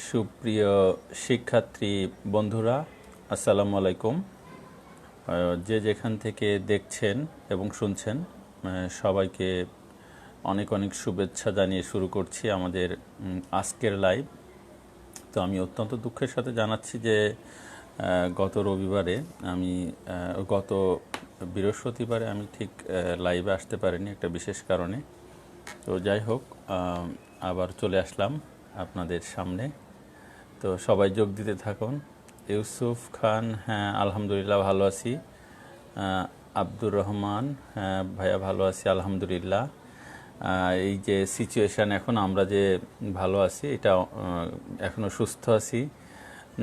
সুপ্রিয় শিক্ষার্থী বন্ধুরা, আসসালামু আলাইকুম। যে যেখান থেকে দেখছেন এবং শুনছেন সবাইকে অনেক অনেক শুভেচ্ছা জানিয়ে শুরু করছি আমাদের আজকের লাইভ। তো আমি অত্যন্ত দুঃখের সাথে জানাচ্ছি যে গত রবিবারে গত বৃহস্পতিবারে আমি ঠিক লাইভে আসতে পারিনি একটা বিশেষ কারণে। তো যাই হোক, আবার চলে আসলাম আপনাদের সামনে। তো সবাই যোগ দিতে থাকুন। ইউসুফ খান, হ্যাঁ আলহামদুলিল্লাহ ভালো আছি। আব্দুর রহমান, হ্যাঁ ভাইয়া ভালো আছি আলহামদুলিল্লাহ। এই যে সিচুয়েশান, এখন আমরা যে ভালো আছি এটা এখনও সুস্থ আছি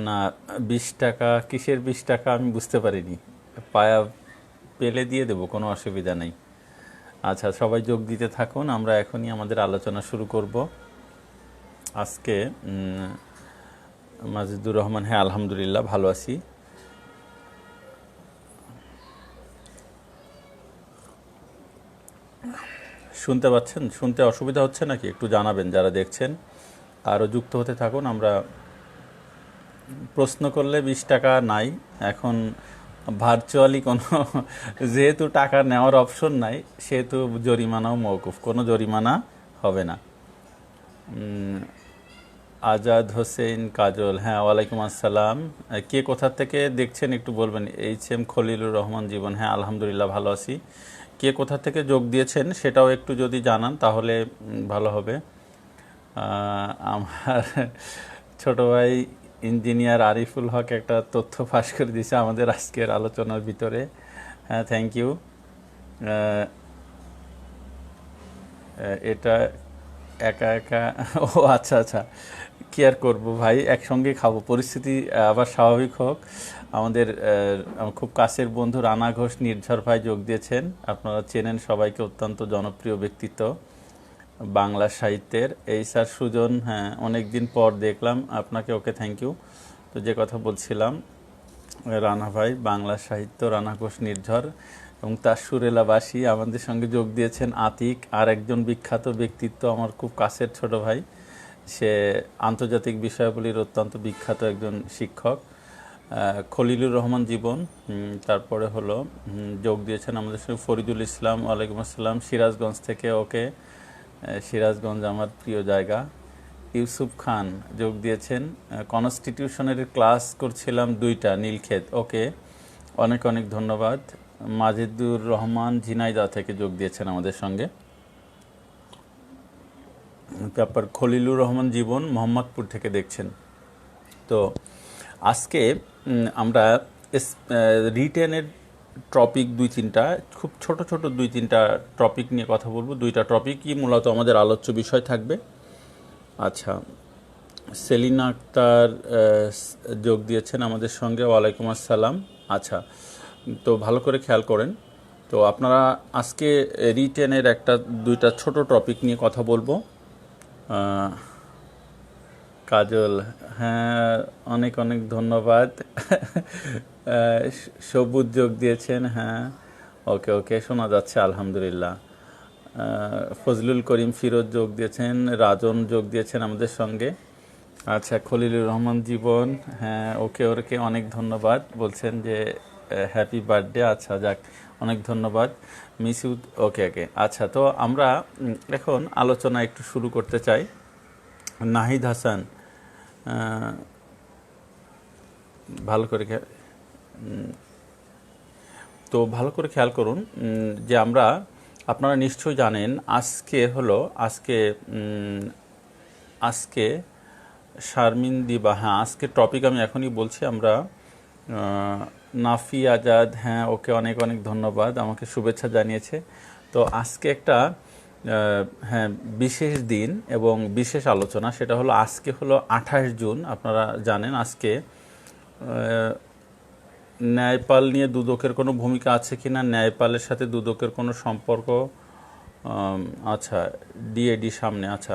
না। 20 টাকা কিসের 20 টাকা আমি বুঝতে পারিনি, পায়া পেলে দিয়ে দেবো, কোনো অসুবিধা নেই। আচ্ছা, সবাই যোগ দিতে থাকুন, আমরা এখনই আমাদের আলোচনা শুরু করব। আজকে মাজিদুর রহমান, হ্যাঁ আলহামদুলিল্লাহ ভালো আছি। শুনতে পাচ্ছেন? শুনতে অসুবিধা হচ্ছে নাকি একটু জানাবেন যারা দেখছেন। আরও যুক্ত হতে থাকুন। আমরা প্রশ্ন করলে 20 টাকা নাই এখন, ভার্চুয়ালি কোনো যেহেতু টাকা নেওয়ার অপশন নাই সেহেতু জরিমানাও মওকুফ, কোনো জরিমানা হবে না। আজাদ হোসেন কাজল, হ্যাঁ ওয়ালাইকুম আসসালাম। কে কোথা থেকে দেখছেন একটু বলবেন। এইচ এম খলিলুর রহমান জীবন, হ্যাঁ আলহামদুলিল্লাহ ভালো আছি। কে কোথা থেকে যোগ দিয়েছেন সেটাও একটু যদি জানান তাহলে ভালো হবে। আমার ছোট ভাই ইঞ্জিনিয়ার আরিফুল হক একটা তথ্য ফাঁস করে দিয়েছে আমাদের আজকের আলোচনার ভিতরে। হ্যাঁ থ্যাংক ইউ। এটা একা একা, ও আচ্ছা আচ্ছা, কি আর করবো ভাই, একসঙ্গে খাবো, পরিস্থিতি আবার স্বাভাবিক হোক। আমাদের আমার খুব কাছের বন্ধু রানা ঘোষ নির্ঝর ভাই যোগ দিয়েছেন। আপনারা চেনেন সবাইকে, অত্যন্ত জনপ্রিয় ব্যক্তিত্ব বাংলা সাহিত্যের। এই স্যার সুজন, হ্যাঁ অনেক দিন পর দেখলাম আপনাকে, ওকে থ্যাংক ইউ। তো যে কথা বলছিলাম, রানা ভাই বাংলা সাহিত্য, রানা ঘোষ নির্ঝর এবং তার সুরেলাবাসী আমাদের সঙ্গে যোগ দিয়েছেন আতিক, আর একজন বিখ্যাত ব্যক্তিত্ব আমার খুব কাছের ছোট ভাই, সে আন্তর্জাতিক বিষয়াবলীর অত্যন্ত বিখ্যাত একজন শিক্ষক, খলিলুর রহমান জীবন। তারপরে হলো যোগ দিয়েছেন আমাদের সঙ্গে ফরিদুল ইসলাম, ওয়ালাইকুম আসসালাম, সিরাজগঞ্জ থেকে, ওকে সিরাজগঞ্জ আমার প্রিয় জায়গা। ইউসুফ খান যোগ দিয়েছেন, কনস্টিটিউশনের ক্লাস করছিলাম 2টা নীলক্ষেত, ওকে অনেক অনেক ধন্যবাদ। মাজিদুর রহমান ঝিনাইদহ থেকে যোগ দিয়েছেন আমাদের সঙ্গে। তারপর খলিলুর রহমান জীবন মোহাম্মদপুর থেকে দেখছেন। তো আজকে আমরা রিটেনের টপিক 2-3টা, খুব ছোট ছোট 2-3টা টপিক নিয়ে কথা বলবো। 2টা টপিকই মূলত আমাদের আলোচ্য বিষয় থাকবে। আচ্ছা, সেলিনা আক্তার যোগ দিয়েছেন আমাদের সঙ্গে, ওয়ালাইকুম আসসালাম। আচ্ছা, তো ভালো করে খেয়াল করেন। তো আপনারা আজকে রিটেনের 1-2টা ছোট টপিক নিয়ে কথা বলবো। কাজল, হ্যাঁ অনেক অনেক ধন্যবাদ। সবুজ যোগ দিয়েছেন, হ্যাঁ ওকে ওকে শোনা যাচ্ছে আলহামদুলিল্লাহ। ফজলুল করিম ফিরোজ যোগ দিয়েছেন, রাজন যোগ দিয়েছেন আমাদের সঙ্গে। আচ্ছা, খলিলুর রহমান জীবন, হ্যাঁ ওকে ওকে অনেক ধন্যবাদ, বলছেন যে হ্যাপি বার্থডে। আচ্ছা যাক, অনেক ধন্যবাদ মিসউদ, ওকে ওকে। আচ্ছা, তো আমরা এখন আলোচনা একটু শুরু করতে চাই। নাহিদ হাসান, ভালো করে ভালো করে খেয়াল করুন যে আপনারা নিশ্চয়ই জানেন আজকে শারমিন দিবা, হ্যাঁ আজকে টপিক আমি এখনই বলছি। আমরা নাফি আজাদ, হ্যাঁ ওকে অনেক অনেক ধন্যবাদ, আমাকে শুভেচ্ছা জানিয়েছে। তো আজকে একটা হ্যাঁ বিশেষ দিন এবং বিশেষ আলোচনা, সেটা হলো আজকে হলো 28 জুন। আপনারা জানেন আজকে ন্যায়পাল নিয়ে দুদকের কোনো ভূমিকা আছে কি না, ন্যায়পালের সাথে দুদকের কোনো সম্পর্ক, আচ্ছা ডিএডি সামনে। আচ্ছা,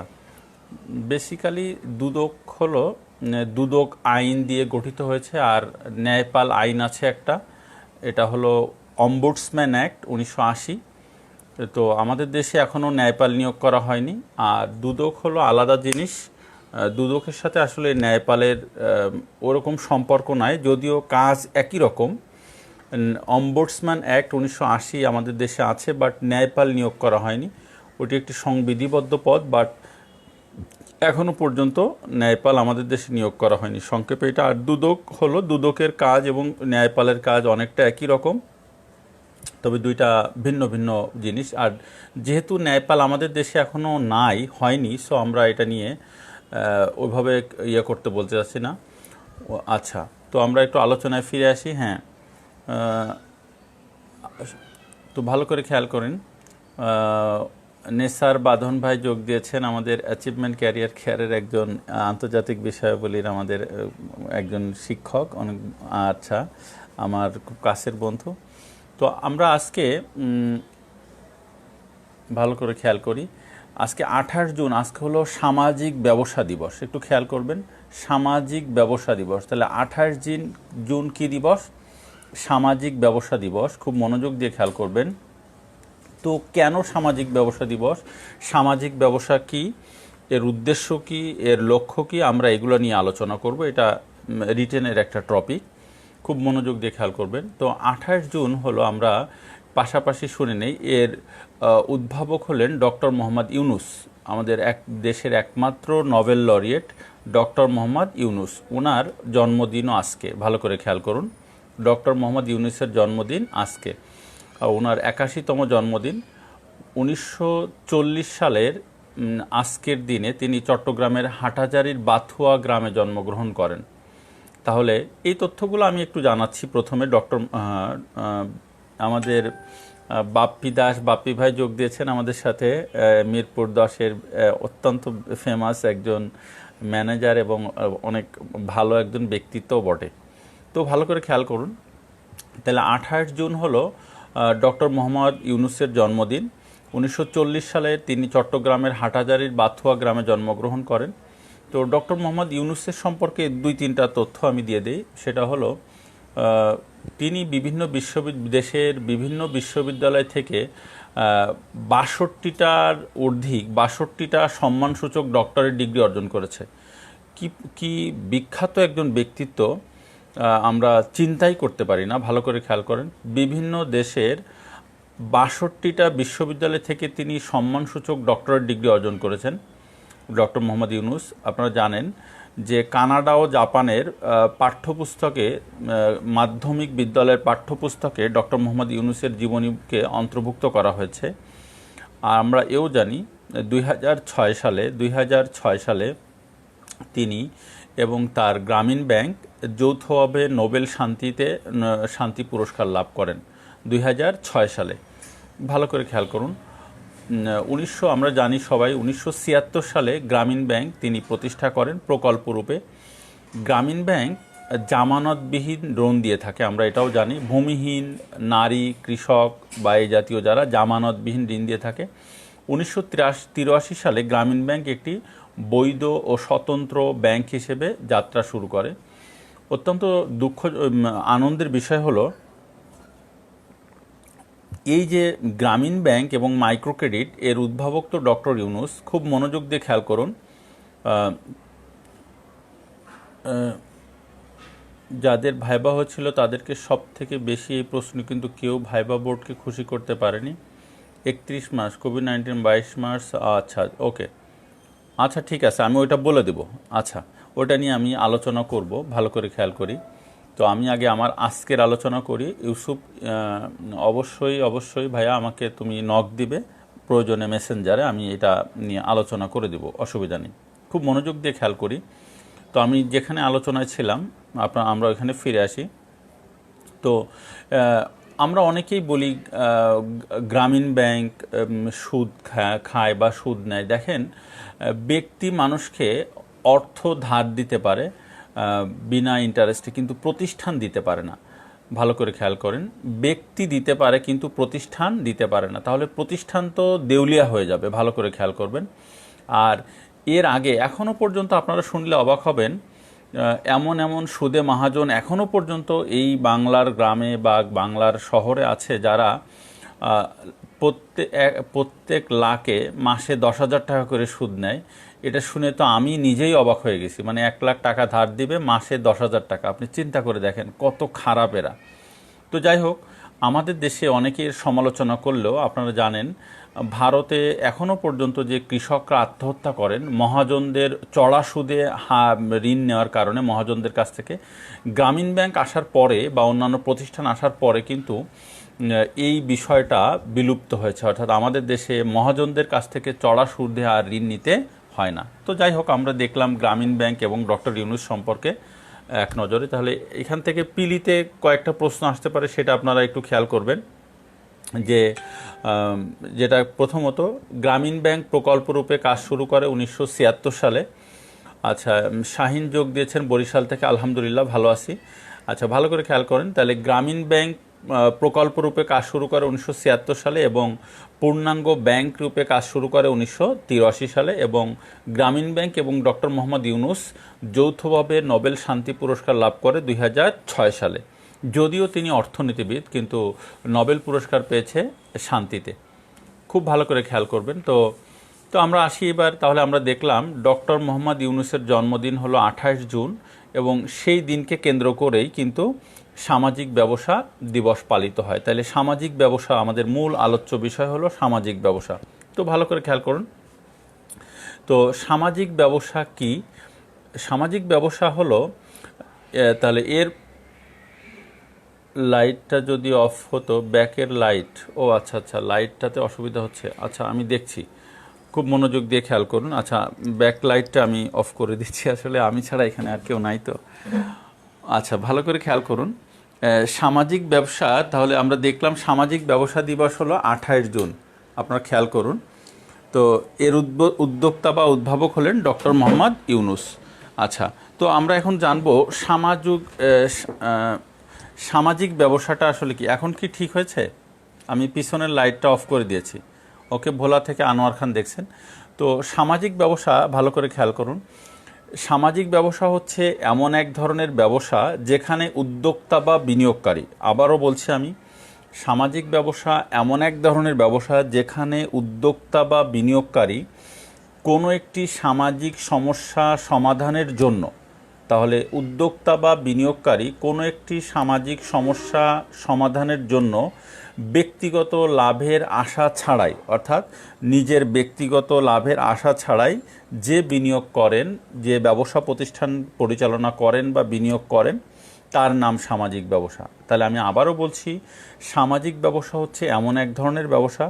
বেসিক্যালি দুদক হলো দুদক আইন দিয়ে গঠিত হয়েছে, আর ন্যায়পাল আইন আছে একটা, এটা হলো অম্বুডসম্যান অ্যাক্ট 1980। তো আমাদের দেশে এখনও ন্যায়পাল নিয়োগ করা হয়নি। আর দুদক হলো আলাদা জিনিস, দুদকের সাথে আসলে ন্যায়পালের ওরকম সম্পর্ক নাই, যদিও কাজ একই রকম। অম্বুডসম্যান অ্যাক্ট 1980 আমাদের দেশে আছে, বাট ন্যায়পাল নিয়োগ করা হয়নি। ওটি একটি সংবিধিবদ্ধ পদ, বাট এখনও পর্যন্ত ন্যায়পাল আমাদের দেশে নিয়োগ করা হয়নি। সংক্ষেপে এটা। আর দুদক হলো, দুদকের কাজ এবং ন্যায়পালের কাজ অনেকটা একই রকম, তবে দুইটা ভিন্ন ভিন্ন জিনিস। আর যেহেতু ন্যায়পাল আমাদের দেশে এখনও হয়নি, সো আমরা এটা নিয়ে ওইভাবে ইয়ে করতে বলতে চাচ্ছি না। আচ্ছা, তো আমরা একটু আলোচনায় ফিরে আসি। হ্যাঁ, তো ভালো করে খেয়াল করেন, নেসার বাঁধন ভাই যোগ দিয়েছেন, আমাদের অ্যাচিভমেন্ট ক্যারিয়ার কেয়ারের একজন আন্তর্জাতিক বিষয়াবলীর আমাদের একজন শিক্ষক, অনেক। আচ্ছা, আমার খুব কাছের বন্ধু। তো আমরা আজকে ভালো করে খেয়াল করি, আজকে 28 জুন, আজকে হলো সামাজিক ব্যবসা দিবস। একটু খেয়াল করবেন, সামাজিক ব্যবসা দিবস। তাহলে 28 জুন কি দিবস? সামাজিক ব্যবসা দিবস। খুব মনোযোগ দিয়ে খেয়াল করবেন। তো কেন সামাজিক ব্যবসা দিবস? সামাজিক ব্যবসা কি, এর উদ্দেশ্য কি, এর লক্ষ্য কি, আমরা এগুলো নিয়ে আলোচনা করব। এটা রিটেনের একটা টপিক, খুব মনোযোগ দিয়ে খেয়াল করবেন। তো 28 জুন হলো, আমরা পাশাপাশি শুনে নেই, এর উদ্ভাবক হলেন ডক্টর মোহাম্মদ ইউনুস, আমাদের দেশের একমাত্র Nobel laureate doctor Mohammad Yunus. ওনার জন্মদিনও আজকে। ভালো করে খেয়াল করুন, ডক্টর মোহাম্মদ ইউনুসের জন্মদিন আজকে, ওনার 81তম জন্মদিন। 1940 সালের আজকের দিনে তিনি চট্টগ্রামের হাটহাজারীর বাথুয়া গ্রামে জন্মগ্রহণ করেন। তাহলে এই তথ্যগুলো আমি একটু জানাচ্ছি। প্রথমে আমাদের বাপ্পি ভাই যোগ দিয়েছেন আমাদের সাথে, মিরপুর 10-এর অত্যন্ত ফেমাস একজন ম্যানেজার এবং অনেক ভালো একজন ব্যক্তিত্ব বটে। তো ভালো করে খেয়াল করুন, তাহলে 28 জুন হলো ডক্টর মোহাম্মদ ইউনুসের জন্মদিন। 1940 সালে তিনি চট্টগ্রামের হাটহাজারীর বাথুয়া গ্রামে জন্মগ্রহণ করেন। তো ডক্টর মোহাম্মদ ইউনুসের সম্পর্কে 2-3টা তথ্য আমি দিয়ে দিই। সেটা হলো, তিনি দেশের বিভিন্ন বিশ্ববিদ্যালয় থেকে 62টা সম্মানসূচক ডক্টরেট ডিগ্রি অর্জন করেছে। কি বিখ্যাত একজন ব্যক্তিত্ব, আমরা চিন্তাই করতে পারি না। ভালো করে খেয়াল করেন, বিভিন্ন দেশের 62টা বিশ্ববিদ্যালয় থেকে তিনি সম্মানসূচক ডক্টরেট ডিগ্রি অর্জন করেছেন ডক্টর মোহাম্মদ ইউনুস। আপনারা জানেন যে কানাডা ও জাপানের পাঠ্যপুস্তকে, মাধ্যমিক বিদ্যালয়ের পাঠ্যপুস্তকে ডক্টর মোহাম্মদ ইউনুসের জীবনীকে অন্তর্ভুক্ত করা হয়েছে। আর আমরা এও জানি 2006 সালে তিনি এবং তার গ্রামীণ ব্যাংক যৌথভাবে নোবেল শান্তি পুরস্কার লাভ করেন 2006 সালে। ভালো করে খেয়াল করুন, আমরা জানি সবাই 1976 সালে গ্রামীণ ব্যাংক তিনি প্রতিষ্ঠা করেন প্রকল্পরূপে। গ্রামীণ ব্যাংক জামানতবিহীন ঋণ দিয়ে থাকে, আমরা এটাও জানি। ভূমিহীন, নারী, কৃষক বা এই জাতীয় যারা জামানতবিহীন ঋণ দিয়ে থাকে। 1983 সালে গ্রামীণ ব্যাংক একটি বৈধ ও স্বতন্ত্র ব্যাংক হিসেবে যাত্রা শুরু করে। অত্যন্ত আনন্দের বিষয় হলো, এই যে গ্রামীণ ব্যাংক এবং মাইক্রো ক্রেডিট, এর উদ্ভাবক তো ডক্টর ইউনুস। খুব মনোযোগ দিয়ে খেয়াল করুন, যাদের ভাইবা হচ্ছিল তাদেরকে সব থেকে বেশি এই প্রশ্ন কিন্তু কেউ ভাইবা বোর্ডকে খুশি করতে পারেনি। 31 মার্চ কোভিড-19, 22 মার্চ। আচ্ছা, ওকে, আচ্ছা ঠিক আছে, আমি ওইটা বলে দেব। আচ্ছা, ওটা নিয়ে আমি আলোচনা করব। ভালো করে খেয়াল করি। তো আমি আগে আমার আজকের আলোচনা করি। ইউসুফ, অবশ্যই ভাইয়া আমাকে তুমি নক দিবে প্রয়োজনে মেসেঞ্জারে, আমি এটা নিয়ে আলোচনা করে দেব, অসুবিধা নেই। খুব মনোযোগ দিয়ে খেয়াল করি। তো আমি যেখানে আলোচনায় ছিলাম, আমরা ওখানে ফিরে আসি। তো আমরা অনেকেই বলি গ্রামীণ ব্যাংক সুদ খায় বা সুদ নেয়। দেখেন, ব্যক্তি মানুষকে অর্থ ধার দিতে পারে বিনা ইন্টারেস্টে, কিন্তু প্রতিষ্ঠান দিতে পারে না। ভালো করে খেয়াল করেন, ব্যক্তি দিতে পারে কিন্তু প্রতিষ্ঠান দিতে পারে না। তাহলে প্রতিষ্ঠান তো দেউলিয়া হয়ে যাবে। ভালো করে খেয়াল করবেন। আর এর আগে এখনও পর্যন্ত আপনারা শুনলে অবাক হবেন, এমন সুদে মহাজন এখনও পর্যন্ত এই বাংলার গ্রামে বা বাংলার শহরে আছে, যারা প্রত্যেক লাখে মাসে 10,000 টাকা করে সুদ নেয়, এটা শুনে তো আমি নিজেই অবাক হয়ে গেছি। মানে 1 লাখ টাকা ধার দিবে, মাসে 10,000 টাকা। আপনি চিন্তা করে দেখেন কত খারাপ এরা। তো যাই হোক, আমাদের দেশে অনেকের সমালোচনা করলেও আপনারা জানেন ভারতে এখনও পর্যন্ত যে কৃষকরা আত্মহত্যা করেন মহাজনদের চড়া সুদে ঋণ নেওয়ার কারণে, মহাজনদের কাছ থেকে গ্রামীণ ব্যাংক আসার পরে বা অন্যান্য প্রতিষ্ঠান আসার পরে কিন্তু এই বিষয়টা বিলুপ্ত হয়েছে। অর্থাৎ আমাদের দেশে মহাজনদের কাছ থেকে চড়া সুদে আর ঋণ নিতে হয় না। তো যাই হোক, আমরা দেখলাম গ্রামীণ ব্যাংক এবং ডক্টর ইউনূস সম্পর্কে এক নজরে। তাহলে এখান থেকে পিলিতে কয়েকটা প্রশ্ন আসতে পারে, সেটা আপনারা একটু খেয়াল করবেন। যেটা প্রথমত, গ্রামীণ ব্যাংক প্রকল্পরূপে কাজ শুরু করে 1976 সালে। আচ্ছা, শাহিন যোগ দিয়েছেন বরিশাল থেকে, আলহামদুলিল্লাহ ভালো আছি। আচ্ছা, ভালো করে খেয়াল করেন। তাহলে গ্রামীণ ব্যাংক প্রকল্পরূপে কাজ শুরু করে 1976 সালে এবং পূর্ণাঙ্গ ব্যাংক রূপে কাজ শুরু করে 1983 সালে, এবং গ্রামীণ ব্যাংক এবং ডক্টর মোহাম্মদ ইউনূস যৌথভাবে নোবেল শান্তি পুরস্কার লাভ করে 2006 সালে। যদিও তিনি অর্থনীতিবিদ, কিন্তু নোবেল পুরস্কার পেয়েছে শান্তিতে। খুব ভালো করে খেয়াল করবেন। তো আমরা আসি এবার। তাহলে আমরা দেখলাম ডক্টর মোহাম্মদ ইউনূসের জন্মদিন হলো 28 জুন, এবং সেই দিনকে কেন্দ্র করেই কিন্তু সামাজিক ব্যবসা দিবস পালিত হয়। তাহলে সামাজিক ব্যবসা, আমাদের মূল আলোচ্য বিষয় হলো সামাজিক ব্যবসা। তো ভালো করে খেয়াল করুন। তো সামাজিক ব্যবসা কি? সামাজিক ব্যবসা হলো, তাহলে এর লাইটটা যদি অফ হতো, ব্যাকের লাইট, ও আচ্ছা আচ্ছা, লাইটটাতে অসুবিধা হচ্ছে। আচ্ছা, আমি দেখছি, খুব মনোযোগ দিয়ে খেয়াল করুন। আচ্ছা, ব্যাক লাইটটা আমি অফ করে দিচ্ছি, আসলে আমি ছাড়া এখানে আর কেউ নাই তো। আচ্ছা, ভালো করে খেয়াল করুন। সামাজিক ব্যবসা, তাহলে আমরা দেখলাম সামাজিক ব্যবসা দিবস হলো 28 জুন। আপনারা খেয়াল করুন। তো এর উদ্যোক্তা বা উদ্ভাবক হলেন ডক্টর মোহাম্মদ ইউনূস। আচ্ছা, তো আমরা এখন জানবো সামাজিক ব্যবসাটা আসলে কি। এখন কি ঠিক হয়েছে? আমি পিছনের লাইটটা অফ করে দিয়েছি। ওকে, ভোলা থেকে আনোয়ার খান দেখছেন। তো সামাজিক ব্যবসা, ভালো করে খেয়াল করুন। সামাজিক ব্যবসা হচ্ছে এমন এক ধরনের ব্যবসা যেখানে উদ্যোক্তা বা বিনিয়োগকারী, আবারও বলছি আমি, সামাজিক ব্যবসা এমন এক ধরনের ব্যবসা যেখানে উদ্যোক্তা বা বিনিয়োগকারী কোনো একটি সামাজিক সমস্যা সমাধানের জন্য, তাহলে উদ্যোক্তা বা বিনিয়োগকারী কোনো একটি সামাজিক সমস্যা সমাধানের জন্য ব্যক্তিগত লাভের আশা ছাড়াই, অর্থাৎ নিজের ব্যক্তিগত লাভের আশা ছাড়াই যে বিনিয়োগ করেন, যে ব্যবসা প্রতিষ্ঠান পরিচালনা করেন বা বিনিয়োগ করেন, তার নাম সামাজিক ব্যবসা। তাহলে আমি আবারও বলছি, সামাজিক ব্যবসা হচ্ছে এমন এক ধরনের ব্যবসা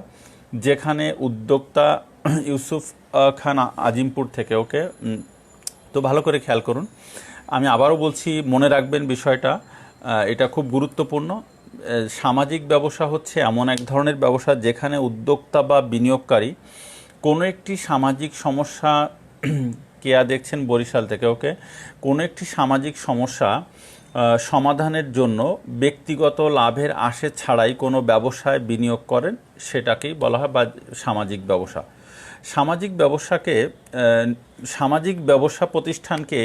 যেখানে উদ্যোক্তা, ইউসুফ খান আজিমপুর থেকে, ওকে, তো ভালো করে খেয়াল করুন। আমি আবারও বলছি, মনে রাখবেন বিষয়টা, এটা খুব গুরুত্বপূর্ণ। সামাজিক ব্যবসা হচ্ছে এমন এক ধরনের ব্যবসা যেখানে উদ্যোক্তা বা বিনিয়োগকারী কোনো একটি সামাজিক সমস্যা, কেয়া দেখছেন বরিশাল থেকে, ওকে, কোনো একটি সামাজিক সমস্যা সমাধানের জন্য ব্যক্তিগত লাভের আশা ছাড়াই কোনো ব্যবসায় বিনিয়োগ করেন, সেটাকেই বলা হয় বা সামাজিক ব্যবসা। সামাজিক ব্যবসা প্রতিষ্ঠানকে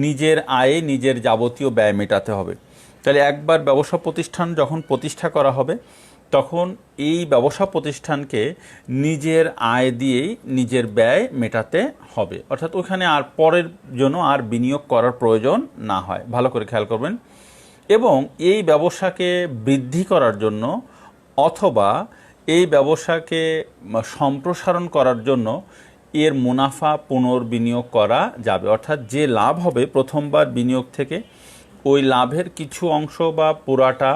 নিজের আয়ে নিজের যাবতীয় ব্যয় মেটাতে হবে। তাহলে একবার ব্যবসা প্রতিষ্ঠান যখন প্রতিষ্ঠা করা হবে, তখন এই ব্যবসা প্রতিষ্ঠানকে নিজের আয় দিয়েই নিজের ব্যয় মেটাতে হবে, অর্থাৎ ওখানে আর পরের জন্য আর বিনিয়োগ করার প্রয়োজন না হয়। ভালো করে খেয়াল করবেন। এবং এই ব্যবসাকে বৃদ্ধি করার জন্য অথবা এই ব্যবসাকে সম্প্রসারণ করার জন্য এর মুনাফা পুনর্বিনিয়োগ করা যাবে, অর্থাৎ যে লাভ হবে প্রথমবার বিনিয়োগ থেকে, ওই লাভের কিছু অংশ বা পুরাটা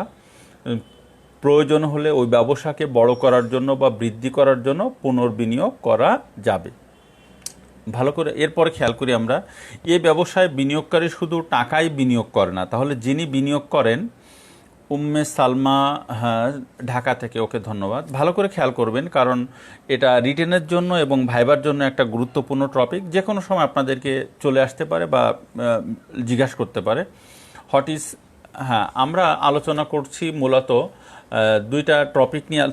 প্রয়োজন হলে ওই ব্যবসাকে বড় করার জন্য বা বৃদ্ধি করার জন্য পুনর্বিনিয়োগ করা যাবে। ভালো করে এরপরে খেয়াল করি আমরা, এই ব্যবসায় বিনিয়োগকারী শুধু টাকাই বিনিয়োগ করে না। তাহলে যিনি বিনিয়োগ করেন, উম্মে সালমা, হ্যাঁ, ঢাকা থেকে, ওকে, ধন্যবাদ। ভালো করে খেয়াল করবেন, কারণ এটা রিটেনের জন্য এবং ভাইবার জন্য একটা গুরুত্বপূর্ণ টপিক। যে কোনো সময় আপনাদেরকে চলে আসতে পারে বা জিজ্ঞাসা করতে পারে। হ্যাঁ, আমরা আলোচনা করছি মূলত দুইটা টপিক নিয়ে,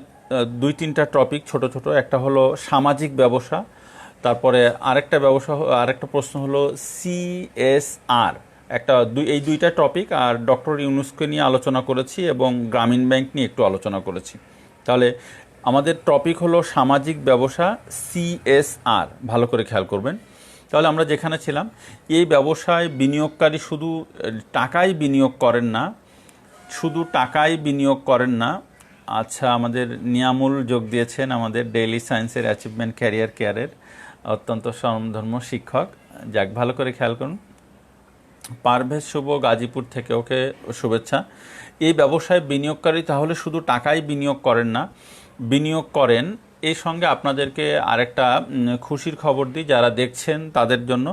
2-3টা টপিক ছোট ছোট। একটা হলো সামাজিক ব্যবসা, তারপরে আরেকটা প্রশ্ন হলো CSR। এই দুইটা টপিক, আর ডক্টর ইউনূসকে নিয়ে আলোচনা করেছি এবং গ্রামীণ ব্যাংক নিয়ে একটু আলোচনা করেছি। তাহলে আমাদের টপিক হলো সামাজিক ব্যবসা, CSR। ভালো করে খেয়াল করবেন। তাহলে আমরা যেখানে ছিলাম, এই ব্যবসায় বিনিয়োগকারী শুধু টাকাই বিনিয়োগ করেন না, শুধু টাকাই বিনিয়োগ করেন না। আচ্ছা, আমাদের নিয়ামুল যোগ দিয়েছেন, আমাদের ডেইলি সায়েন্সের অ্যাচিভমেন্ট ক্যারিয়ার কেয়ারের অত্যন্ত স্বনামধন্য শিক্ষক। যাক, ভালো করে খেয়াল করুন। পারভেজ শুভ গাজীপুর থেকে, ওকে শুভেচ্ছা। এই ব্যবসায় বিনিয়োগকারী তাহলে শুধু টাকাই বিনিয়োগ করেন না, বিনিয়োগ করেন। এই সঙ্গে আপনাদেরকে আরেকটা খুশির খবর দিই যারা দেখছেন তাদের জন্য।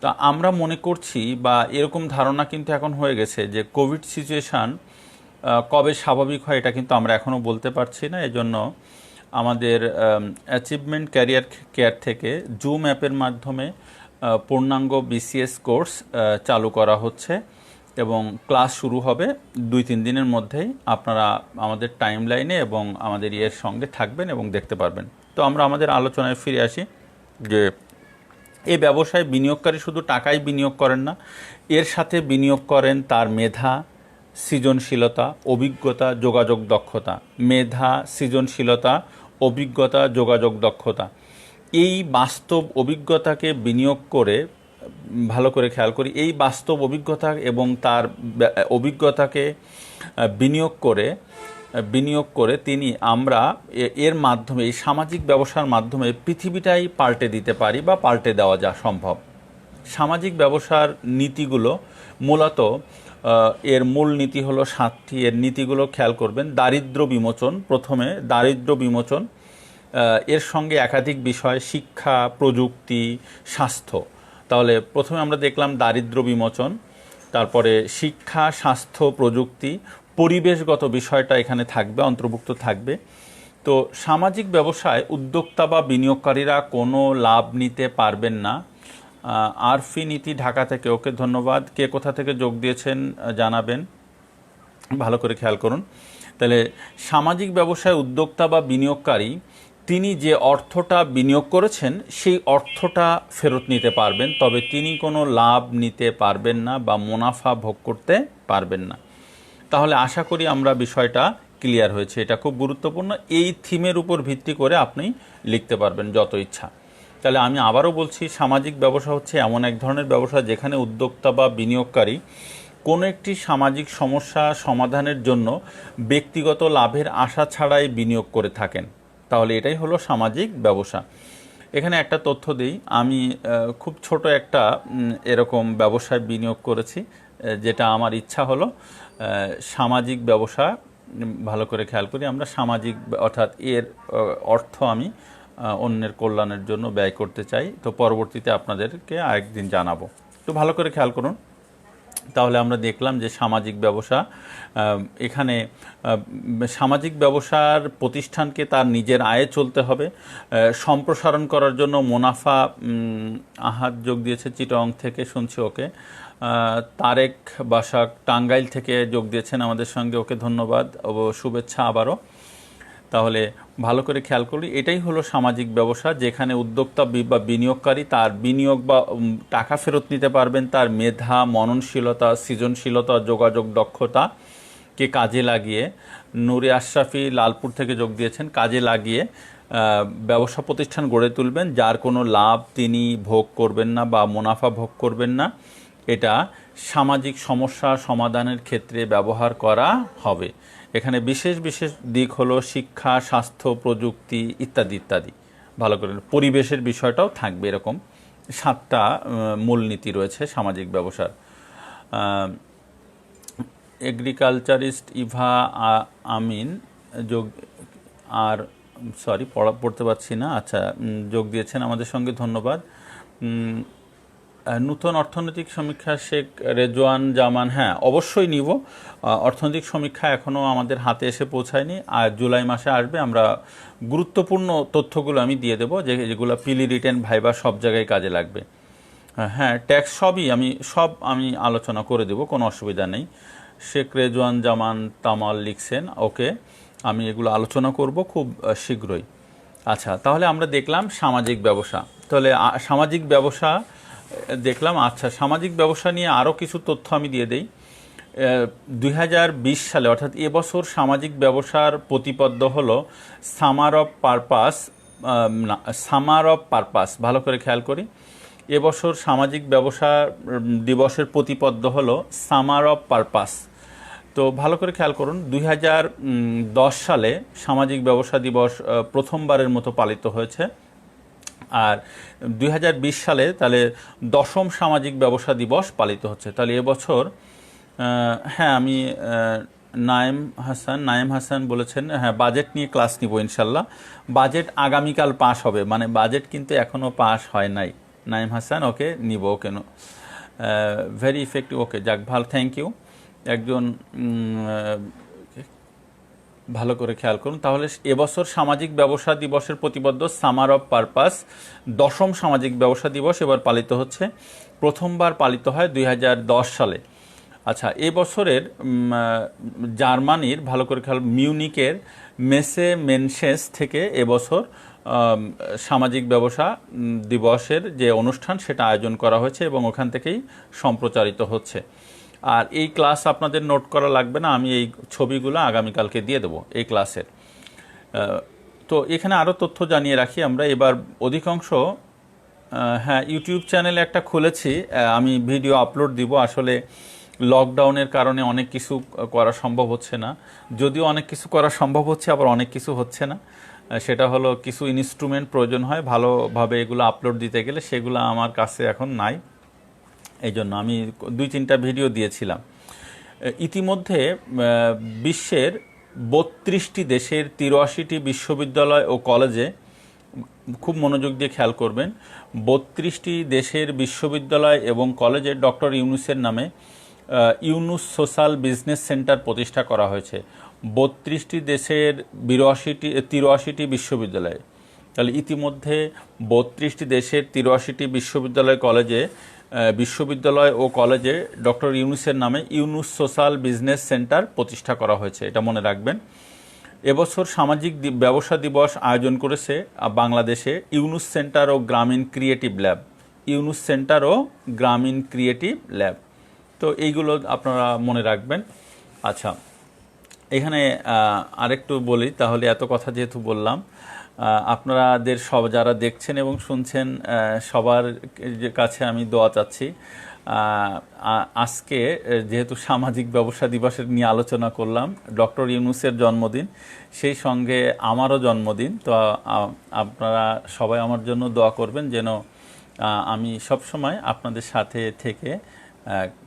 তা আমরা মনে করছি, বা এরকম ধারণা কিন্তু এখন হয়ে গেছে, যে কোভিড সিচুয়েশান কবে স্বাভাবিক হয় এটা কিন্তু আমরা এখনও বলতে পারছি না। এজন্য আমাদের অ্যাচিভমেন্ট ক্যারিয়ার কেয়ার থেকে জুম অ্যাপের মাধ্যমে পূর্ণাঙ্গ BCS কোর্স চালু করা হচ্ছে এবং ক্লাস শুরু হবে 2-3 দিনের মধ্যেই। আপনারা আমাদের টাইম লাইনে এবং আমাদের ইয়ের সঙ্গে থাকবেন এবং দেখতে পারবেন। তো আমরা আমাদের আলোচনায় ফিরে আসি, যে এই ব্যবসায় বিনিয়োগকারী শুধু টাকাই বিনিয়োগ করেন না, এর সাথে বিনিয়োগ করেন তার মেধা, সৃজনশীলতা, অভিজ্ঞতা, যোগাযোগ দক্ষতা। মেধা, সৃজনশীলতা, অভিজ্ঞতা, যোগাযোগ দক্ষতা। এই বাস্তব অভিজ্ঞতাকে বিনিয়োগ করে, ভালো করে খেয়াল করি, এই বাস্তব অভিজ্ঞতা এবং তার অভিজ্ঞতাকে বিনিয়োগ করে তিনি আমরা এর মাধ্যমে, এই সামাজিক ব্যবসার মাধ্যমে পৃথিবীটাই পাল্টে দিতে পারি বা পাল্টে দেওয়া যা সম্ভব। সামাজিক ব্যবসার নীতিগুলো মূলত, এর মূল নীতি হলো 7টি। এর নীতিগুলো খেয়াল করবেন। দারিদ্র্য বিমোচন, প্রথমে দারিদ্র্য বিমোচন, এর সঙ্গে একাধিক বিষয়, শিক্ষা, প্রযুক্তি, স্বাস্থ্য। তাহলে প্রথমে আমরা দেখলাম দারিদ্র্য বিমোচন, তারপরে শিক্ষা, স্বাস্থ্য, প্রযুক্তি, পরিবেশগত বিষয়টা এখানে থাকবে, অন্তর্ভুক্ত থাকবে। তো সামাজিক ব্যবসায় উদ্যোক্তা বা বিনিয়োগকারীরা কোনো লাভ নিতে পারবেন না। আরফি নীতি ঢাকা থেকে, ওকে ধন্যবাদ। কে কোথা থেকে যোগ দিয়েছেন জানাবেন, ভালো করে খেয়াল করুন। তাহলে সামাজিক ব্যবসায় উদ্যোক্তা বা বিনিয়োগকারী তিনি যে অর্থটা বিনিয়োগ করেছেন সেই অর্থটা ফেরত নিতে পারবেন, তবে তিনি কোনো লাভ নিতে পারবেন না বা মুনাফা ভোগ করতে পারবেন না। তাহলে আশা করি আমরা বিষয়টা ক্লিয়ার হয়েছে। এটা খুব গুরুত্বপূর্ণ। এই থিমের উপর ভিত্তি করে আপনি লিখতে পারবেন যত ইচ্ছা। তাহলে আমি আবারও বলছি, সামাজিক ব্যবসা হচ্ছে এমন এক ধরনের ব্যবসা যেখানে উদ্যোক্তা বা বিনিয়োগকারী কোনো একটি সামাজিক সমস্যা সমাধানের জন্য ব্যক্তিগত লাভের আশা ছাড়াই বিনিয়োগ করে থাকেন। তাহলে এটাই হলো সামাজিক ব্যবসা। এখানে একটা তথ্য দিই, আমি খুব ছোট একটা এরকম ব্যবসায় বিনিয়োগ করেছি, যেটা আমার ইচ্ছা হলো সামাজিক ব্যবসা। ভালো করে খেয়াল করি, আমরা সামাজিক, অর্থাৎ এর অর্থ আমি অন্যের কল্যাণের জন্য ব্যয় করতে চাই। তো পরবর্তীতে আপনাদেরকে আরেকদিন জানাবো। তো ভালো করে খেয়াল করুন। তাহলে আমরা দেখলাম যে সামাজিক ব্যবসা, এখানে সামাজিক ব্যবসার প্রতিষ্ঠানকে তার নিজের আয়ে চলতে হবে। সম্প্রসারণ করার জন্য মুনাফা, আহাত যোগ দিয়েছে চিটং থেকে, শুনছি, ওকে। তারেক বাসাক টাঙ্গাইল থেকে যোগ দিয়েছেন আমাদের সঙ্গে, ওকে ধন্যবাদ ও শুভেচ্ছা আবারও। তাহলে ভালো করে খেয়াল করি, এটাই হলো সামাজিক ব্যবসা, যেখানে উদ্যোক্তা বা বিনিয়োগকারী তার বিনিয়োগ বা টাকা ফেরত নিতে পারবেন তার মেধা, মননশীলতা, সৃজনশীলতা, যোগাযোগ দক্ষতাকে কাজে লাগিয়ে। নূরে আশরাফি লালপুর থেকে যোগ দিয়েছেন, কাজে লাগিয়ে ব্যবসা প্রতিষ্ঠান গড়ে তুলবেন যার কোনো লাভ তিনি ভোগ করবেন না বা মুনাফা ভোগ করবেন না। এটা সামাজিক সমস্যা সমাধানের ক্ষেত্রে ব্যবহার করা হবে। এখানে বিশেষ বিশেষ দিক হলো শিক্ষা, স্বাস্থ্য, প্রযুক্তি ইত্যাদি ইত্যাদি। ভালো করে, পরিবেশের বিষয়টাও থাকবে। এরকম 7টা মূলনীতি রয়েছে সামাজিক ব্যবসার। এগ্রিকালচারিস্ট ইভা আমিন যোগ, আর সরি পড়তে পারছি না, আচ্ছা, যোগ দিয়েছেন আমাদের সঙ্গে, ধন্যবাদ। নূতন অর্থনৈতিক সমীক্ষা শেখ রেজওয়ান জামান, হ্যাঁ অবশ্যই নিব। অর্থনৈতিক সমীক্ষা এখনও আমাদের হাতে এসে পৌঁছায়নি, আর জুলাই মাসে আসবে। আমরা গুরুত্বপূর্ণ তথ্যগুলো আমি দিয়ে দেবো, যেগুলো পিলি, রিটেন, ভাইবা সব জায়গায় কাজে লাগবে। হ্যাঁ, ট্যাক্স সবই আমি আলোচনা করে দেব, কোনো অসুবিধা নেই। শেখ রেজওয়ান জামান তামাল লিখছেন, ওকে, আমি এগুলো আলোচনা করব খুব শীঘ্রই। আচ্ছা, তাহলে আমরা দেখলাম সামাজিক ব্যবসা। তাহলে সামাজিক ব্যবসা দেখলাম। আচ্ছা, সামাজিক ব্যবসা নিয়ে আরও কিছু তথ্য আমি দিয়ে দেই। 2020 সালে অর্থাৎ এবছর সামাজিক ব্যবসার প্রতিপাদ্য হলো summer of purpose. Summer of purpose, ভালো করে খেয়াল করি। এবছর সামাজিক ব্যবসা দিবসের প্রতিপাদ্য হলো সামার অফ পারপাস। তো ভালো করে খেয়াল করুন, 2010 সালে সামাজিক ব্যবসা দিবস প্রথমবারের মতো পালিত হয়েছে। আর 2020 সালে তাহলে 10ম সামাজিক ব্যবসা দিবস পালিত হচ্ছে। তাহলে এবছর হ্যাঁ, আমি নায়েম হাসান বলেছেন হ্যাঁ বাজেট নিয়ে ক্লাস নিব ইনশাল্লাহ। বাজেট আগামীকাল পাস হবে, মানে বাজেট কিন্তু এখনও পাস হয় নাই। নায়েম হাসান ওকে নিব, ওকে ভেরি ইফেক্টিভ, ওকে যাক ভালো, থ্যাংক ইউ। একজন ভালো করে খেয়াল করুন। তাহলে এবছর সামাজিক ব্যবসা দিবসের প্রতিপাদ্য সামার অফ পারপাস, 10ম সামাজিক ব্যবসা দিবস এবার পালিত হচ্ছে। প্রথমবার পালিত হয় 2010 সালে। আচ্ছা, এবছরের জার্মানির ভালো করে খেয়াল, মিউনিকের মেসে মেনশেস থেকে এবছর সামাজিক ব্যবসা দিবসের যে অনুষ্ঠান সেটা আয়োজন করা হয়েছে এবং ওখান থেকেই সম্প্রচারিত হচ্ছে। আর এই ক্লাস আপনাদের নোট করা লাগবে না, আমি এই ছবিগুলো আগামীকালকে দিয়ে দেবো এই ক্লাসের। তো এখানে আরও তথ্য জানিয়ে রাখি আমরা এবার অধিকাংশ। হ্যাঁ, ইউটিউব চ্যানেলে একটা খুলেছি, আমি ভিডিও আপলোড দিব। আসলে লকডাউনের কারণে অনেক কিছু করা সম্ভব হচ্ছে না, যদিও অনেক কিছু করা সম্ভব হচ্ছে, আবার অনেক কিছু হচ্ছে না। সেটা হলো কিছু ইনস্ট্রুমেন্ট প্রয়োজন হয় ভালোভাবে এগুলো আপলোড দিতে গেলে, সেগুলো আমার কাছে এখন নাই। এই জন্য আমি 2-3টা ভিডিও দিয়েছিলাম। ইতিমধ্যে বিশ্বের 32টি দেশের 83টি বিশ্ববিদ্যালয় ও কলেজে, খুব মনোযোগ দিয়ে খেয়াল করবেন, 32টি দেশের বিশ্ববিদ্যালয় এবং কলেজে ডক্টর ইউনূসের নামে ইউনূস সোশ্যাল বিজনেস সেন্টার প্রতিষ্ঠা করা হয়েছে। 32টি দেশের 83টি বিশ্ববিদ্যালয়। তাহলে ইতিমধ্যে 32টি দেশের 83টি বিশ্ববিদ্যালয় ও কলেজে ডক্টর ইউনূসের নামে ইউনূস সোশ্যাল বিজনেস সেন্টার প্রতিষ্ঠা করা হয়েছে, এটা মনে রাখবেন। এবছর সামাজিক ব্যবসা দিবস আয়োজন করেছে বাংলাদেশে ইউনূস সেন্টার ও গ্রামীণ ক্রিয়েটিভ ল্যাব। ইউনূস সেন্টার ও গ্রামীণ ক্রিয়েটিভ ল্যাব, তো এইগুলো আপনারা মনে রাখবেন। আচ্ছা, এখানে আরেকটু বলি, তাহলে এত কথা যেহেতু বললাম, আপনাদের যারা দেখছেন এবং শুনছেন সবার কাছে আমি দোয়া চাচ্ছি। আজকে যেহেতু সামাজিক ব্যবসা দিবসের নিয়ে আলোচনা করলাম, ডক্টর ইউনূসের জন্মদিন, সেই সঙ্গে আমারও জন্মদিন, তো আপনারা সবাই আমার জন্য দোয়া করবেন যেন আমি সবসময় আপনাদের সাথে থেকে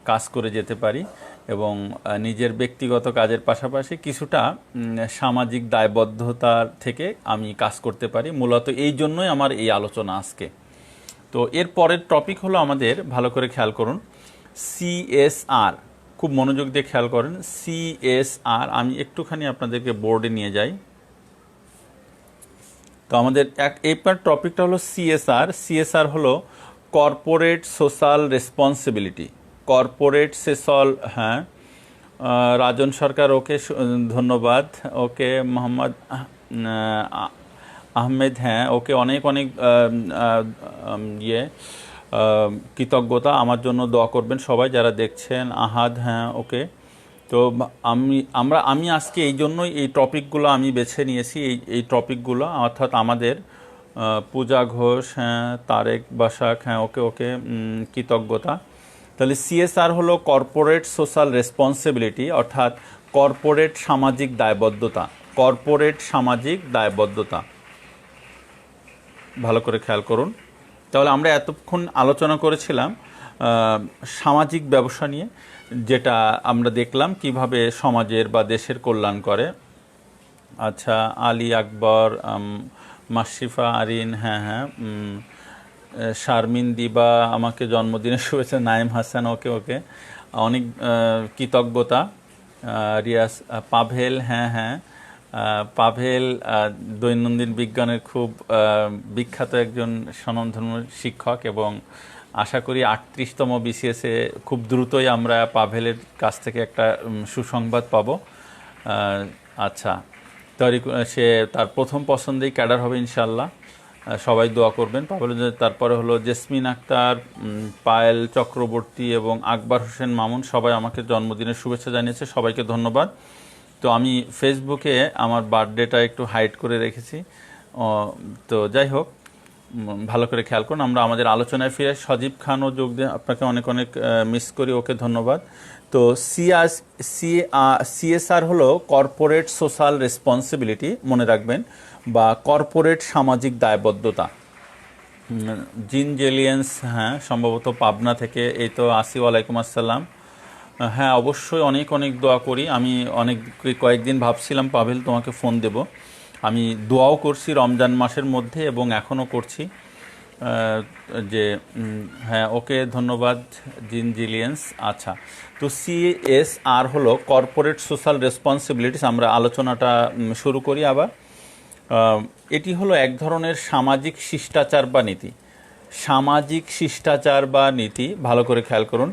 কাজ করে যেতে পারি এবং নিজের ব্যক্তিগত কাজের পাশাপাশি কিছুটা সামাজিক দায়বদ্ধতার থেকে আমি কাজ করতে পারি। মূলত এই জন্যই আমার এই আলোচনা আজকে। তো এর পরের টপিক হলো আমাদের, ভালো করে খেয়াল করুন, CSR। খুব মনোযোগ দিয়ে খেয়াল করেন, CSR। আমি একটুখানি আপনাদেরকে বোর্ডে নিয়ে যাই। তো আমাদের এবার টপিকটা হলো CSR হলো corporate social responsibility. Corporate social, হ্যাঁ, রাজন সরকার, ওকে ধন্যবাদ, ওকে মোহাম্মদ আহমেদ, হ্যাঁ ওকে অনেক অনেক কৃতজ্ঞতা। আমার জন্য দোয়া করবেন সবাই যারা দেখছেন। আহাদ, হ্যাঁ ওকে। তো আমি আজকে এই জন্যই এই টপিকগুলো আমি বেছে নিয়েছি, এই টপিকগুলো, অর্থাৎ আমাদের পূজা ঘোষ, হ্যাঁ তারেক বাসাক, হ্যাঁ ওকে কৃতজ্ঞতা। তাহলে CSR হলো কর্পোরেট সোশ্যাল রেসপন্সিবিলিটি, অর্থাৎ কর্পোরেট সামাজিক দায়বদ্ধতা। কর্পোরেট সামাজিক দায়বদ্ধতা, ভালো করে খেয়াল করুন। তাহলে আমরা এতক্ষণ আলোচনা করেছিলাম সামাজিক ব্যবসা নিয়ে, যেটা আমরা দেখলাম কিভাবে সমাজের বা দেশের কল্যাণ করে। আচ্ছা, আলী আকবর, মাশরিফা আরিন, হ্যাঁ শারমিন দিবা, আমাকে জন্মদিনের শুভেচ্ছা। নাইম হাসান, ওকে অনেক কৃতজ্ঞতা। রিয়াজ, পাভেল, হ্যাঁ পাভেল দৈনন্দিন বিজ্ঞানের খুব বিখ্যাত একজন স্বনামধন্য শিক্ষক, এবং আশা করি 38তম BCS-এ খুব দ্রুতই আমরা পাভেলের কাছ থেকে একটা সুসংবাদ পাবো। আচ্ছা, সে তার প্রথম পছন্দেই ক্যাডার হবে ইনশাল্লাহ। সবাই দোয়া করবেন। তারপরে হলো জেসমিন আক্তার, পায়েল চক্রবর্তী এবং আকবর হোসেন মামুন, সবাই আমাকে জন্মদিনের শুভেচ্ছা জানিয়েছে, সবাইকে ধন্যবাদ। তো আমি ফেসবুকে আমার বার্থডেটা একটু হাইড করে রেখেছি। তো যাই হোক, ভালো করে খেয়াল করুন। আমরা আমাদের আলোচনায় ফিরে। সজীব খানও যোগ দিয়ে, আপনাকে অনেক অনেক মিস করি, ওকে ধন্যবাদ। তো সিএসআর হলো কর্পোরেট সোশ্যাল রেসপন্সিবিলিটি, মনে রাখবেন, বা কর্পোরেট সামাজিক দায়বদ্ধতা। জিন জেলিয়েন্স, হ্যাঁ সম্ভবত পাবনা থেকে। এই তো আসি, ওয়ালাইকুম আসসালাম। হ্যাঁ অবশ্যই, অনেক অনেক দোয়া করি। আমি কয়েকদিন ভাবছিলাম পাভেল তোমাকে ফোন দেব। আমি দোয়াও করছি রমজান মাসের মধ্যে এবং এখনও করছি। যে হ্যাঁ, ওকে ধন্যবাদ জিন জিলিয়েন্স। আচ্ছা, তো সিএসআর হলো কর্পোরেট সোশ্যাল রেসপন্সিবিলিটিস। আমরা আলোচনাটা শুরু করি আবার। এটি হলো এক ধরনের সামাজিক শিষ্টাচার বা নীতি। সামাজিক শিষ্টাচার বা নীতি, ভালো করে খেয়াল করুন।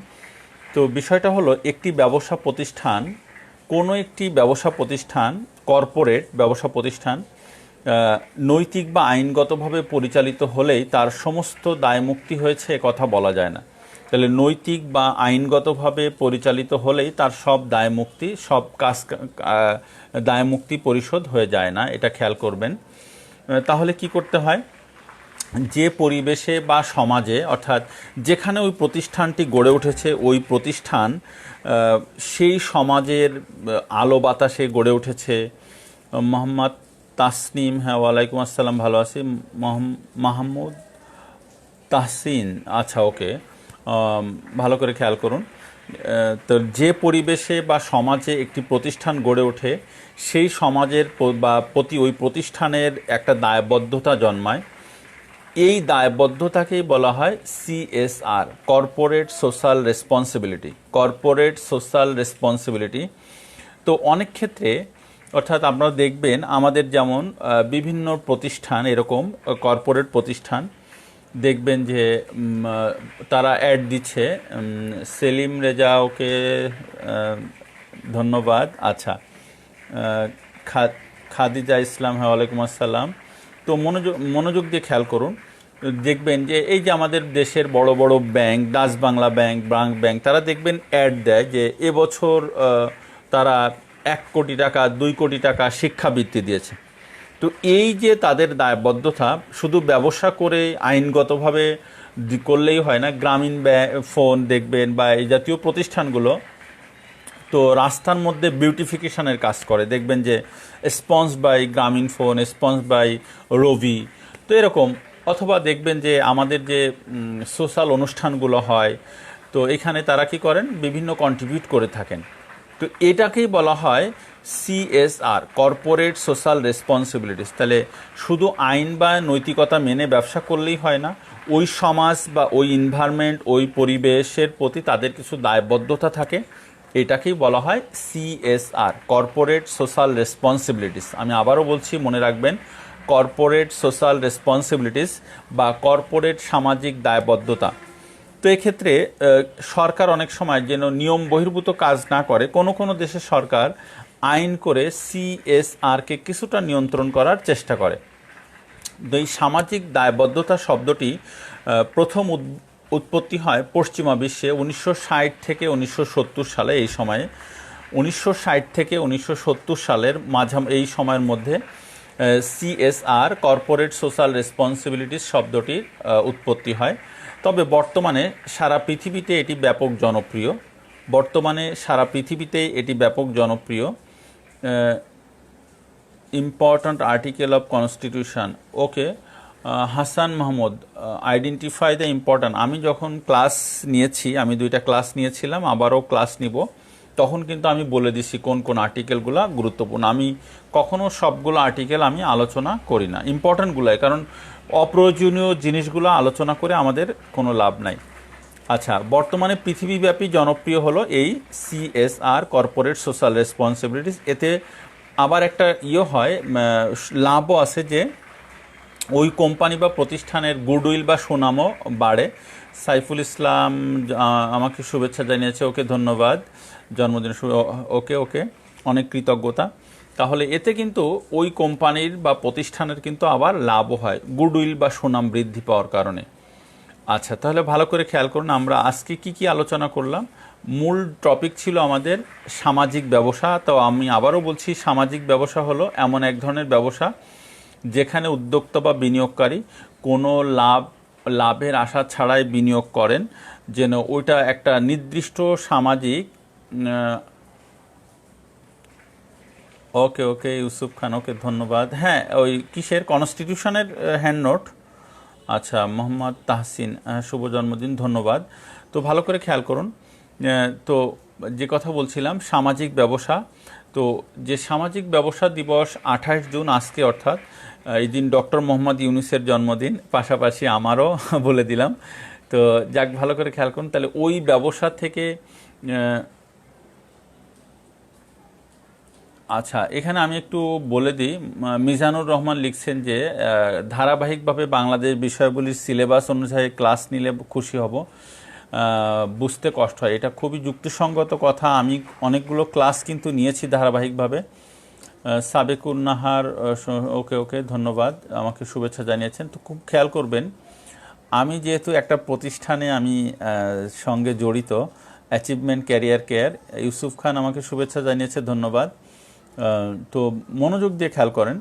তো বিষয়টা হলো, একটি ব্যবসা প্রতিষ্ঠান, কোনো একটি ব্যবসা প্রতিষ্ঠান, কর্পোরেট ব্যবসা প্রতিষ্ঠান নৈতিক বা আইনগতভাবে পরিচালিত হলেই তার সমস্ত দায়মুক্তি হয়েছে এ কথা বলা যায় না। তাহলে নৈতিক বা আইনগতভাবে পরিচালিত হলেই তার সব দায়মুক্তি, সব কাজ দায়মুক্তি পরিশোধ হয়ে যায় না, এটা খেয়াল করবেন। তাহলে কি করতে হয়? যে পরিবেশে বা সমাজে, অর্থাৎ যেখানে ওই প্রতিষ্ঠানটি গড়ে উঠেছে, ওই প্রতিষ্ঠান সেই সমাজের আলো বাতাসে গড়ে উঠেছে। মোহাম্মদ তাসনিম, হ্যাঁ ওয়ালাইকুম আসসালাম, ভালো আছি। মাহমুদ তাহসিন, আচ্ছা ওকে, ভালো করে খেয়াল করুন। তো যে পরিবেশে বা সমাজে একটি প্রতিষ্ঠান গড়ে ওঠে, সেই সমাজের বা প্রতি ওই প্রতিষ্ঠানের একটা দায়বদ্ধতা জন্মায়। এই দায়বদ্ধতাকেই বলা হয় CSR, corporate social responsibility. Corporate social responsibility. তো অনেক ক্ষেত্রে, অর্থাৎ আপনারা দেখবেন আমাদের যেমন বিভিন্ন প্রতিষ্ঠান, এরকম কর্পোরেট প্রতিষ্ঠান দেখবেন যে তারা অ্যাড দিচ্ছে। সেলিম রেজা, ওকে ধন্যবাদ। আচ্ছা, খাদিজা ইসলাম, হ্যাঁ ওয়ালাইকুম আসসালাম। তো মনোযোগ দিয়ে খেয়াল করুন, দেখবেন যে এই যে আমাদের দেশের বড় বড় bank, Dutch Bangla bank, BRAC bank, তারা দেখবেন অ্যাড দেয় যে এবছর তারা 1 কোটি টাকা, 2 কোটি টাকা শিক্ষাবৃত্তি দিয়েছে। তো এই যে তাদের দায়বদ্ধতা, শুধু ব্যবসা করে আইনগতভাবে করলেই হয় না। গ্রামীণ ফোন দেখবেন বা এই জাতীয় প্রতিষ্ঠানগুলো তো রাস্তার মধ্যে বিউটিফিকেশনের কাজ করে, দেখবেন যে স্পন্স বাই গ্রামীণ ফোন, স্পন্স বাই রবি, তো এরকম। অথবা দেখবেন যে আমাদের যে সোশ্যাল অনুষ্ঠানগুলো হয়, তো এখানে তারা কি করেন, বিভিন্ন কন্ট্রিবিউট করে থাকেন। তো এটাকেই বলা হয় সিএসআর, কর্পোরেট সোশ্যাল রেসপন্সিবিলিটিস। তাহলে শুধু আইন বা নৈতিকতা মেনে ব্যবসা করলেই হয় না, ওই সমাজ বা ওই এনভায়রনমেন্ট, ওই পরিবেশের প্রতি তাদের কিছু দায়বদ্ধতা থাকে। এটাকেই বলা হয় সিএসআর, কর্পোরেট সোশ্যাল রেসপন্সিবিলিটিস। আমি আবারও বলছি, মনে রাখবেন, কর্পোরেট সোশ্যাল রেসপন্সিবিলিটিস বা কর্পোরেট সামাজিক দায়বদ্ধতা। তো এক্ষেত্রে সরকার অনেক সময় যেন নিয়ম বহির্ভূত কাজ না করে, কোনো কোনো দেশের সরকার আইন করে সিএসআরকে কিছুটা নিয়ন্ত্রণ করার চেষ্টা করে। তো এই সামাজিক দায়বদ্ধতা শব্দটি প্রথম উৎপত্তি হয় পশ্চিমা বিশ্বে 1960 থেকে 1970 সালে। এই সময়ে 1960 থেকে 1970 সালের এই সময়ের মধ্যে সিএসআর, কর্পোরেট সোশ্যাল রেসপন্সিবিলিটিস শব্দটির উৎপত্তি হয়। তবে বর্তমানে সারা পৃথিবীতে এটি ব্যাপক জনপ্রিয়। Important article of constitution, okay. Hasan Mahmud, identify the important. আমি যখন ক্লাস নিয়েছি, আমি 2টা ক্লাস নিয়েছিলাম, আবারও ক্লাস নিব, তখন কিন্তু আমি বলে দিছি কোন কোন আর্টিকেলগুলো গুরুত্বপূর্ণ। আমি কখনো সবগুলো আর্টিকেল আমি আলোচনা করি না, ইম্পর্ট্যান্টগুলোই, কারণ অপ্রয়োজনীয় জিনিসগুলো আলোচনা করে আমাদের কোনো লাভ নাই। আচ্ছা, বর্তমানে পৃথিবীব্যাপী জনপ্রিয় হলো এই সিএসআর, কর্পোরেট সোশ্যাল রেসপন্সিবিলিটিস। এতে আবার একটা হয়, লাভও আছে, যে ওই কোম্পানি বা প্রতিষ্ঠানের গুডউইল বা সুনামও বাড়ে। সাইফুল ইসলাম আমাকে শুভেচ্ছা জানিয়েছে, ওকে ধন্যবাদ, জন্মদিন ওকে, অনেক কৃতজ্ঞতা। তাহলে এতে কিন্তু ওই কোম্পানির বা প্রতিষ্ঠানের কিন্তু আবার লাভও হয়, গুডউইল বা সুনাম বৃদ্ধি পাওয়ার কারণে। আচ্ছা, তাহলে ভালো করে খেয়াল করুন আমরা আজকে কি আলোচনা করলাম। মূল টপিক ছিল আমাদের সামাজিক ব্যবসা। তো আমি আবারও বলছি, সামাজিক ব্যবসা হলো এমন এক ধরনের ব্যবসা যেখানে উদ্যোক্তা বা বিনিয়োগকারী কোনো লাভের আশা ছাড়াই বিনিয়োগ করেন, যেন ওইটা একটা নির্দিষ্ট সামাজিক। ওকে ওকে ইউসুফ খান, ওকে ধন্যবাদ। হ্যাঁ, ওই কিসের কনস্টিটিউশনের হ্যান্ড নোট। আচ্ছা, মোহাম্মদ তাহসিন, শুভ জন্মদিন, ধন্যবাদ। তো ভালো করে খেয়াল করুন। তো যে কথা বলছিলাম সামাজিক ব্যবসা, তো যে সামাজিক ব্যবসা দিবস 28 জুন আজকে, অর্থাৎ এই দিন ডক্টর মোহাম্মদ ইউনূসের জন্মদিন, পাশাপাশি আমারও বলে দিলাম। তো যাক, ভালো করে খেয়াল করুন। তাহলে ওই ব্যবসা থেকে আচ্ছা, এখানে আমি একটু বলে দিই। মিজানুর রহমান লিখছেন যে ধারাবাহিকভাবে বাংলাদেশ বিষয়গুলির সিলেবাস অনুযায়ী ক্লাস নিলে খুশি হব, বুঝতে কষ্ট হয়। এটা খুবই যুক্তিসঙ্গত কথা। আমি অনেকগুলো ক্লাস কিন্তু নিয়েছি ধারাবাহিকভাবে। সাবেকুর নাহার, ওকে ওকে ধন্যবাদ, আমাকে শুভেচ্ছা জানিয়েছেন। তো খুব খেয়াল করবেন, আমি যেহেতু একটা প্রতিষ্ঠানে আমি সঙ্গে জড়িত, অ্যাচিভমেন্ট ক্যারিয়ার কেয়ার, ইউসুফ খান আমাকে শুভেচ্ছা জানিয়েছে, ধন্যবাদ। তো মনোযোগ দিয়ে খেয়াল করেন,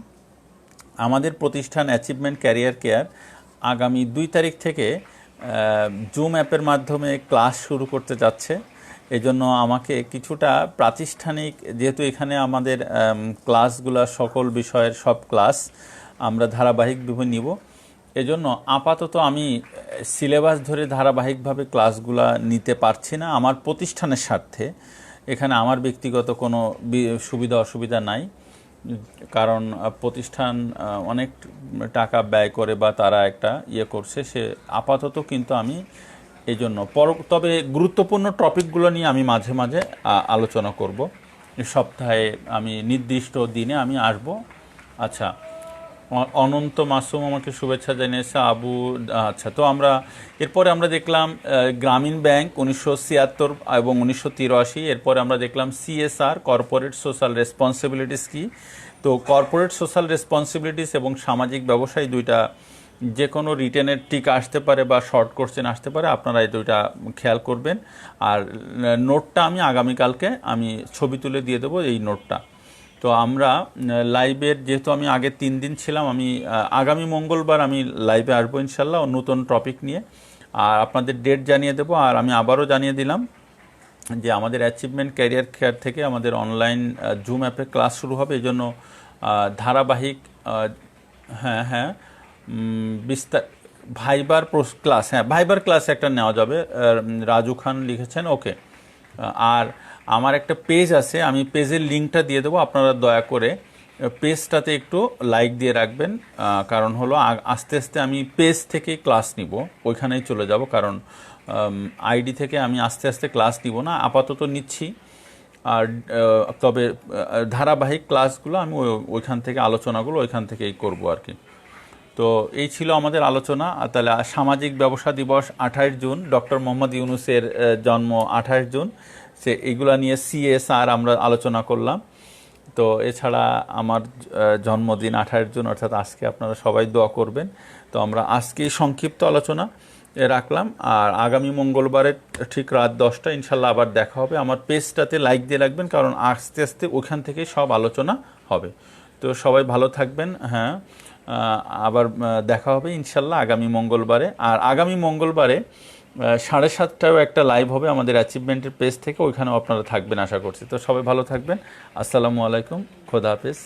আমাদের প্রতিষ্ঠান অ্যাচিভমেন্ট ক্যারিয়ার কেয়ার আগামী 2 তারিখ থেকে জুম অ্যাপের মাধ্যমে ক্লাস শুরু করতে যাচ্ছে। এজন্য আমাকে কিছুটা প্রাতিষ্ঠানিক, যেহেতু এখানে আমাদের ক্লাসগুলো সকল বিষয়ের সব ক্লাস আমরা ধারাবাহিকভাবে নিব, এজন্য আপাতত আমি সিলেবাস ধরে ধারাবাহিকভাবে ক্লাসগুলো নিতে পারছি না আমার প্রতিষ্ঠানের স্বার্থে। এখানে আমার ব্যক্তিগত কোনো সুবিধা অসুবিধা নাই, কারণ প্রতিষ্ঠান অনেক টাকা ব্যয় করে বা তারা একটা করছে, সে আপাতত কিন্তু আমি এই জন্য তবে গুরুত্বপূর্ণ টপিকগুলো নিয়ে আমি মাঝে মাঝে আলোচনা করব। সপ্তাহে আমি নির্দিষ্ট দিনে আমি আসব। আচ্ছা, অনন্ত মাসুম আমাকে শুভেচ্ছা জানিয়েছে, আবু। আচ্ছা, তো এরপরে আমরা দেখলাম গ্রামীণ ব্যাংক 1976 এবং 1983। এরপরে আমরা দেখলাম CSR, কর্পোরেট সোশ্যাল রেসপন্সিবিলিটিস কি। তো কর্পোরেট সোশ্যাল রেসপন্সিবিলিটিস এবং সামাজিক ব্যবসায় দুইটা যে কোনো রিটেনের টিক আসতে পারে বা শর্ট কোশ্চেন আসতে পারে, আপনারা এই দুইটা খেয়াল করবেন। আর নোটটা আমি আগামীকালকে আমি ছবি তুলে দিয়ে দেবো, এই নোটটা। তো আমরা লাইভের, যেহেতু আমি আগে 3 দিন ছিলাম, আমি আগামী মঙ্গলবার আমি লাইভে আসবো ইনশাল্লাহ নতুন টপিক নিয়ে, আর আপনাদের ডেট জানিয়ে দেবো। আর আমি আবারও জানিয়ে দিলাম যে আমাদের অ্যাচিভমেন্ট ক্যারিয়ার কেয়ার থেকে আমাদের অনলাইন জুম অ্যাপে ক্লাস শুরু হবে, এই জন্য ধারাবাহিক। হ্যাঁ, বিস্তার ভাইবার ক্লাস, হ্যাঁ ভাইবার ক্লাস একটা নেওয়া যাবে, রাজু খান লিখেছেন, ওকে। আর আমার একটা পেজ আছে, আমি পেজের লিঙ্কটা দিয়ে দেবো, আপনারা দয়া করে পেজটাতে একটু লাইক দিয়ে রাখবেন। কারণ হলো আস্তে আস্তে আমি পেজ থেকে ক্লাস নিব, ওইখানেই চলে যাব, কারণ আইডি থেকে আমি আস্তে আস্তে ক্লাস নিব না, আপাতত নিচ্ছি। আর তবে ধারাবাহিক ক্লাসগুলো আমি ওইখান থেকে আলোচনাগুলো ওইখান থেকেই করব আর কি। তো এই ছিল আমাদের আলোচনা। তাহলে সামাজিক ব্যবসা দিবস 28 জুন, ডক্টর মোহাম্মদ ইউনূসের জন্ম 28 জুন, সে এইগুলা নিয়ে CSR আমরা আলোচনা করলাম। তো এছাড়া আমার জন্মদিন 28 জুন, অর্থাৎ আজকে আপনারা সবাই দোয়া করবেন। তো আমরা আজকে সংক্ষিপ্ত আলোচনা রাখলাম, আর আগামী মঙ্গলবারে ঠিক রাত 10টায় ইনশাল্লাহ আবার দেখা হবে। আমার পেজটাতে লাইক দিয়ে রাখবেন, কারণ আস্তে আস্তে ওখান থেকে সব আলোচনা হবে। তো সবাই ভালো থাকবেন। হ্যাঁ, আবার দেখা হবে ইনশাল্লাহ আগামী মঙ্গলবারে। আর আগামী মঙ্গলবারে 7:30টায়ও একটা লাইভ হবে আমাদের অ্যাচিভমেন্টের পেজ থেকে, ওইখানেও আপনারা থাকবেন আশা করছি। তো সবাই ভালো থাকবেন। আসসালামু আলাইকুম, খোদা হাফেজ।